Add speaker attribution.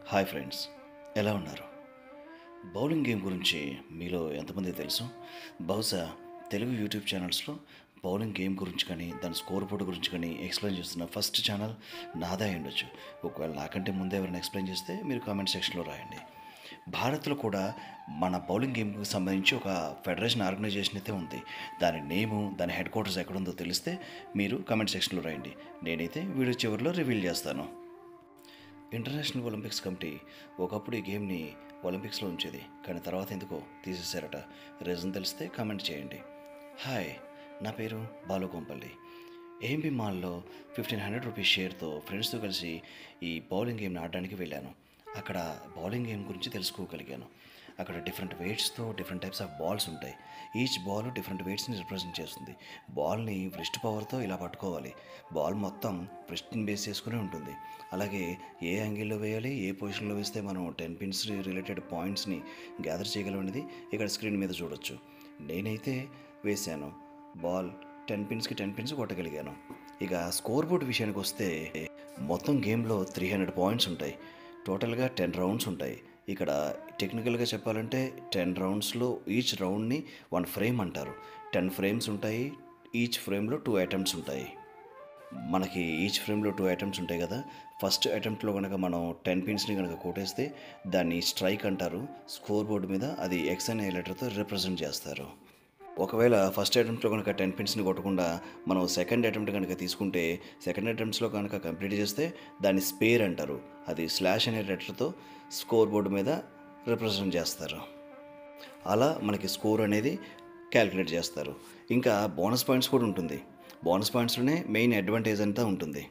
Speaker 1: Hi friends, ఎలా ఉన్నారు? Bowling game గురించి మీలో ఎంతమంది తెలుసు? బహుశా తెలుగు యూట్యూబ్ ఛానల్స్లో బౌలింగ్ గేమ్ గురించి కానీ దాని స్కోర్ బోర్డు గురించి కానీ ఎక్స్ప్లెయిన్ చేస్తున్న ఫస్ట్ ఛానల్ నాదే అయి ఉండొచ్చు. ఒకవేళ నాకంటే ముందే ఎవరైనా ఎక్స్ప్లెయిన్ చేస్తే మీరు కామెంట్ సెక్షన్లో రాయండి. భారత్లో కూడా మన బౌలింగ్ గేమ్కి సంబంధించి ఒక ఫెడరేషన్ ఆర్గనైజేషన్ అయితే ఉంది. దాని నేము, దాని హెడ్ క్వార్టర్స్ ఎక్కడుందో తెలిస్తే మీరు కామెంట్ సెక్షన్లో రాయండి. నేనైతే వీడియో చివరిలో రివీల్ చేస్తాను. ఇంటర్నేషనల్ ఒలింపిక్స్ కమిటీ ఒకప్పుడు ఈ గేమ్ని ఒలింపిక్స్లో ఉంచేది, కానీ తర్వాత ఎందుకో తీసేశారట. రీజన్ తెలిస్తే కామెంట్ చేయండి. హాయ్, నా పేరు బాలు కొంపల్లి. ఏఎంబి మాల్లో 1500 రూపీస్ షేర్తో ఫ్రెండ్స్తో కలిసి ఈ బౌలింగ్ గేమ్ని ఆడడానికి వెళ్ళాను. అక్కడ బౌలింగ్ గేమ్ గురించి తెలుసుకోగలిగాను. అక్కడ డిఫరెంట్ వెయిట్స్తో డిఫరెంట్ టైప్స్ ఆఫ్ బాల్స్ ఉంటాయి. ఈచ్ బాల్ డిఫరెంట్ వెయిట్స్ని రిప్రజెంట్ చేస్తుంది. బాల్ని వ్రిస్ట్ పవర్తో ఇలా పట్టుకోవాలి. బాల్ మొత్తం వ్రిస్ట్ని బేస్ చేసుకుని ఉంటుంది. అలాగే ఏ యాంగిల్లో వేయాలి, ఏ పొజిషన్లో వేస్తే మనం 10 పిన్స్ రిలేటెడ్ పాయింట్స్ని గ్యాదర్ చేయగలం అనేది ఇక్కడ స్క్రీన్ మీద చూడొచ్చు. నేనైతే వేశాను. బాల్ 10 పిన్స్కి 10 పిన్స్ కొట్టగలిగాను. ఇక స్కోర్ బోర్డ్ విషయానికి వస్తే మొత్తం గేమ్లో 300 పాయింట్స్ ఉంటాయి. టోటల్గా 10 రౌండ్స్ ఉంటాయి. ఇక్కడ టెక్నికల్గా చెప్పాలంటే 10 రౌండ్స్లో ఈచ్ రౌండ్ని 1 ఫ్రేమ్ అంటారు. 10 ఫ్రేమ్స్ ఉంటాయి. ఈచ్ ఫ్రేమ్లో 2 అటెంప్ట్స్ ఉంటాయి. మనకి ఈచ్ ఫ్రేమ్లో 2 అటెంప్ట్స్ ఉంటాయి కదా. ఫస్ట్ అటెంప్ట్లో కనుక మనం 10 పిన్స్ని కనుక కొట్టేస్తే దాన్ని స్ట్రైక్ అంటారు. స్కోర్ బోర్డు మీద అది ఎక్స్ అనే లెటర్తో రిప్రజెంట్ చేస్తారు. ఒకవేళ ఫస్ట్ అటెంప్ట్లో కనుక 10 పిన్స్ని కొట్టకుండా మనం సెకండ్ అటెంప్ట్ కనుక తీసుకుంటే, సెకండ్ అటెంప్ట్స్లో కనుక కంప్లీట్ చేస్తే దాన్ని స్పేర్ అంటారు. అది స్లాష్ అనే లెటర్తో స్కోర్ బోర్డు మీద రిప్రజెంట్ చేస్తారు. అలా మనకి స్కోర్ అనేది క్యాలిక్యులేట్ చేస్తారు. ఇంకా బోనస్ పాయింట్స్ కూడా ఉంటుంది. బోనస్ పాయింట్స్లోనే మెయిన్ అడ్వాంటేజ్ అంతా ఉంటుంది.